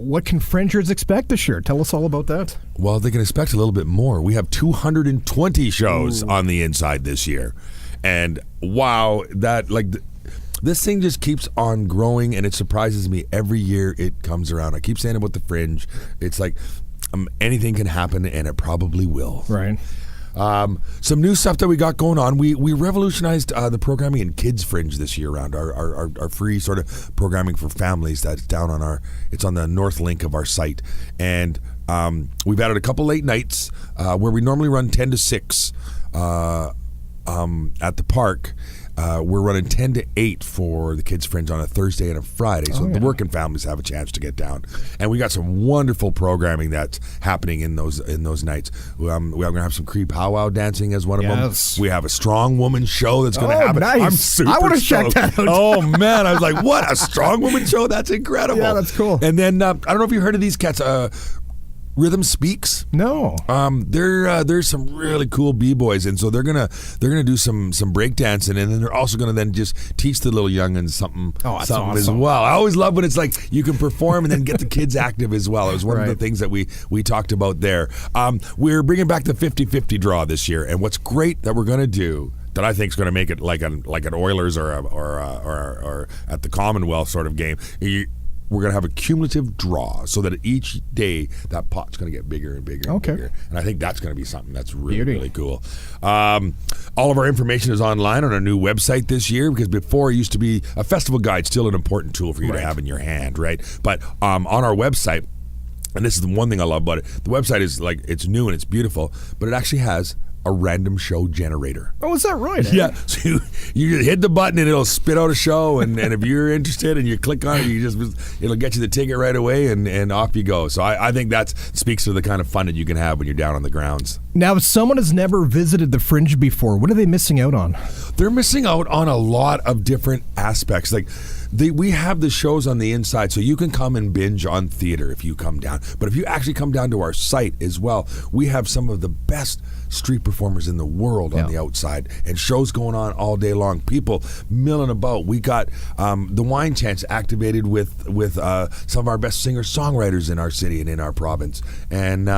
what can Fringers expect this year? Tell us all about that. Well, they can expect a little bit more. We have 220 shows on the inside this year. And wow, this thing just keeps on growing, and it surprises me every year it comes around. I keep saying about the Fringe, it's like anything can happen, and it probably will. Right. Some new stuff that we got going on. We revolutionized the programming in Kids Fringe this year around our free sort of programming for families. That's down on it's on the north link of our site, and we've added a couple late nights where we normally run 10 to 6 at the park. We're running 10 to 8 for the Kids Fringe on a Thursday and a Friday, so the working families have a chance to get down. And we got some wonderful programming that's happening in those nights. We're going to have some Cree powwow dancing as one of them. We have a strong woman show that's going to happen. Nice. I'm super I want to check stoked. that out. Oh man, I was like, what, a strong woman show? That's incredible. Yeah, that's cool. And then I don't know if you heard of these cats. Rhythm Speaks. No. There's some really cool b-boys, and so they're gonna do some breakdancing, and then they're also gonna then just teach the little youngins something awesome. as well. I always love when it's like you can perform and then get the kids active as well. It was one of the things that we talked about there. We're bringing back the 50-50 draw this year, and what's great that we're gonna do that I think is going to make it like an Oilers or at the Commonwealth sort of game. We're going to have a cumulative draw so that each day that pot's going to get bigger and bigger and bigger. And I think that's going to be something that's really cool. All of our information is online on our new website this year, because before it used to be a festival guide, still an important tool for you to have in your hand, right? But on our website, and this is the one thing I love about it, the website is like, it's new and it's beautiful, but it actually has a random show generator. Oh, is that right? Yeah. So you hit the button and it'll spit out a show, and if you're interested and you click on it, it'll get you the ticket right away, and off you go. So I think that speaks to the kind of fun that you can have when you're down on the grounds. Now, if someone has never visited the Fringe before, what are they missing out on? They're missing out on a lot of different aspects. Like, we have the shows on the inside, so you can come and binge on theater if you come down. But if you actually come down to our site as well, we have some of the best street performers in the world on the outside, and shows going on all day long. People milling about. We got the wine chants activated with some of our best singer-songwriters in our city and in our province. And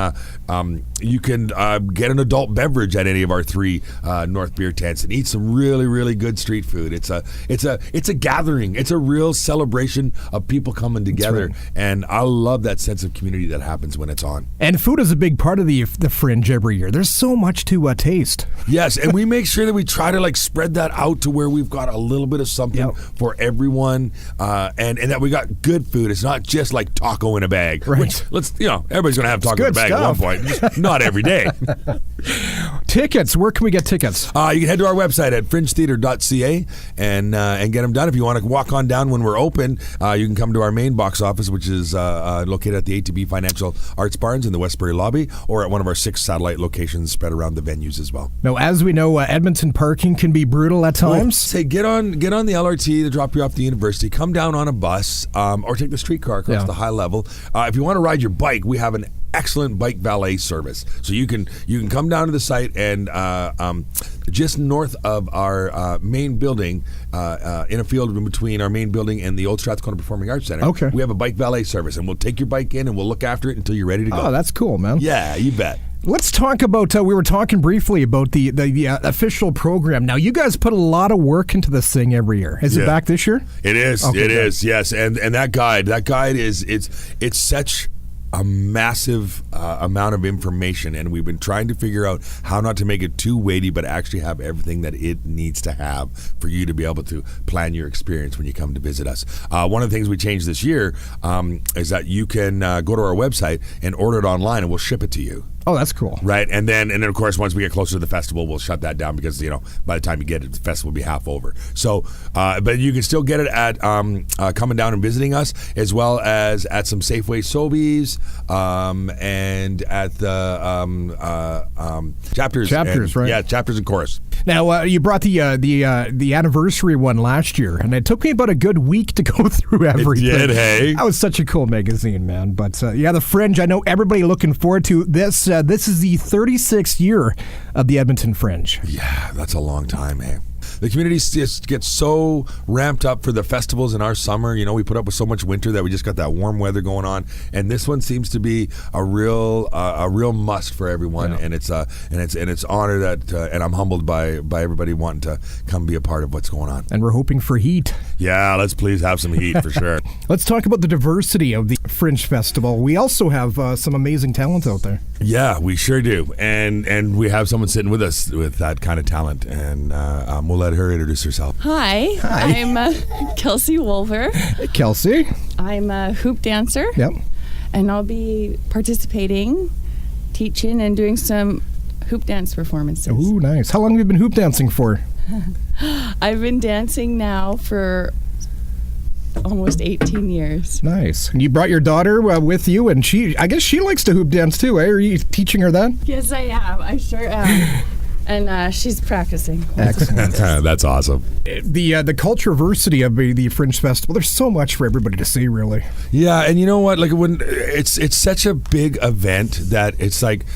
you can get an adult beverage at any of our 3 North beer tents and eat some really, really good street food. It's a gathering. It's a real celebration of people coming together, and I love that sense of community that happens when it's on. And food is a big part of the Fringe every year. There's so much to taste. Yes, and we make sure that we try to spread that out to where we've got a little bit of something for everyone, and that we got good food. It's not just like taco in a bag. Right. Which, everybody's going to have taco in a bag at one point. Just not every day. Tickets. Where can we get tickets? You can head to our website at fringetheater.ca and get them done. If you want to walk on down when we're open, you can come to our main box office, which is located at the ATB Financial Arts Barns in the Westbury lobby, or at one of our 6 satellite locations spread around the venues as well. Now, as we know, Edmonton parking can be brutal at times. Say, get on the LRT to drop you off the university. Come down on a bus, or take the streetcar across the high level. If you want to ride your bike, we have an excellent bike valet service. So you can come down to the site, and just north of our main building, in a field in between our main building and the old Strathcona Performing Arts Center, we have a bike valet service, and we'll take your bike in and we'll look after it until you're ready to go. Oh, that's cool, man. Yeah, you bet. Let's talk about, we were talking briefly about the official program. Now, you guys put a lot of work into this thing every year. Is it back this year? It is. Okay, it is, yes. And that guide is, it's such a massive amount of information, and we've been trying to figure out how not to make it too weighty, but actually have everything that it needs to have for you to be able to plan your experience when you come to visit us. One of the things we changed this year is that you can go to our website and order it online, and we'll ship it to you. Oh, that's cool. Right, and then of course once we get closer to the festival, we'll shut that down, because by the time you get it, the festival will be half over. So, but you can still get it at coming down and visiting us, as well as at some Safeway Sobeys, and at the Chapters. Right? Yeah, Chapters and Chorus. Now, you brought the anniversary one last year, and it took me about a good week to go through everything. It did, hey? That was such a cool magazine, man. But the Fringe, I know everybody looking forward to this. This is the 36th year of the Edmonton Fringe. Yeah, that's a long time, eh? The community just gets so ramped up for the festivals in our summer. You know, we put up with so much winter that we just got that warm weather going on, and this one seems to be a real must for everyone. Yeah. And it's honor that, and I'm humbled by everybody wanting to come be a part of what's going on. And we're hoping for heat. Yeah, let's please have some heat for sure. Let's talk about the diversity of the Fringe Festival. We also have some amazing talent out there. Yeah, we sure do, and we have someone sitting with us with that kind of talent, and we'll let her introduce herself. Hi. I'm Kelsey Wolver. Hey, Kelsey. I'm a hoop dancer. Yep. And I'll be participating, teaching, and doing some hoop dance performances. Ooh, nice. How long have you been hoop dancing for? I've been dancing now for almost 18 years. Nice. And you brought your daughter with you, and I guess she likes to hoop dance too, eh? Are you teaching her that? Yes, I am. I sure am. And she's practicing. Excellent. That's awesome. The cultureversity of the Fringe Festival, there's so much for everybody to see, really. Yeah, and you know what? Like, it's such a big event that it's like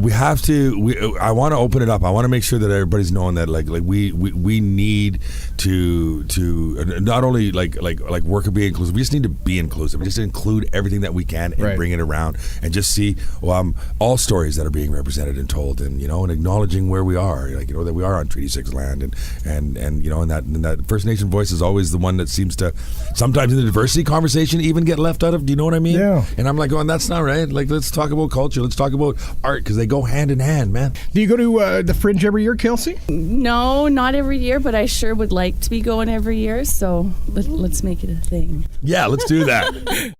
we have to. I want to open it up. I want to make sure that everybody's knowing that like we need to not only like work and be inclusive. We just need to be inclusive. We just include everything that we can and bring it around and just see all stories that are being represented and told, and and acknowledging where we are, that we are on Treaty 6 land, and that First Nation voice is always the one that seems to sometimes in the diversity conversation even get left out of. Do you know what I mean? Yeah. And I'm like, that's not right. Like, let's talk about culture. Let's talk about art, because they go hand in hand, man. Do you go to the Fringe every year, Kelsey? No, not every year, but I sure would like to be going every year. So let's make it a thing. Yeah, let's do that.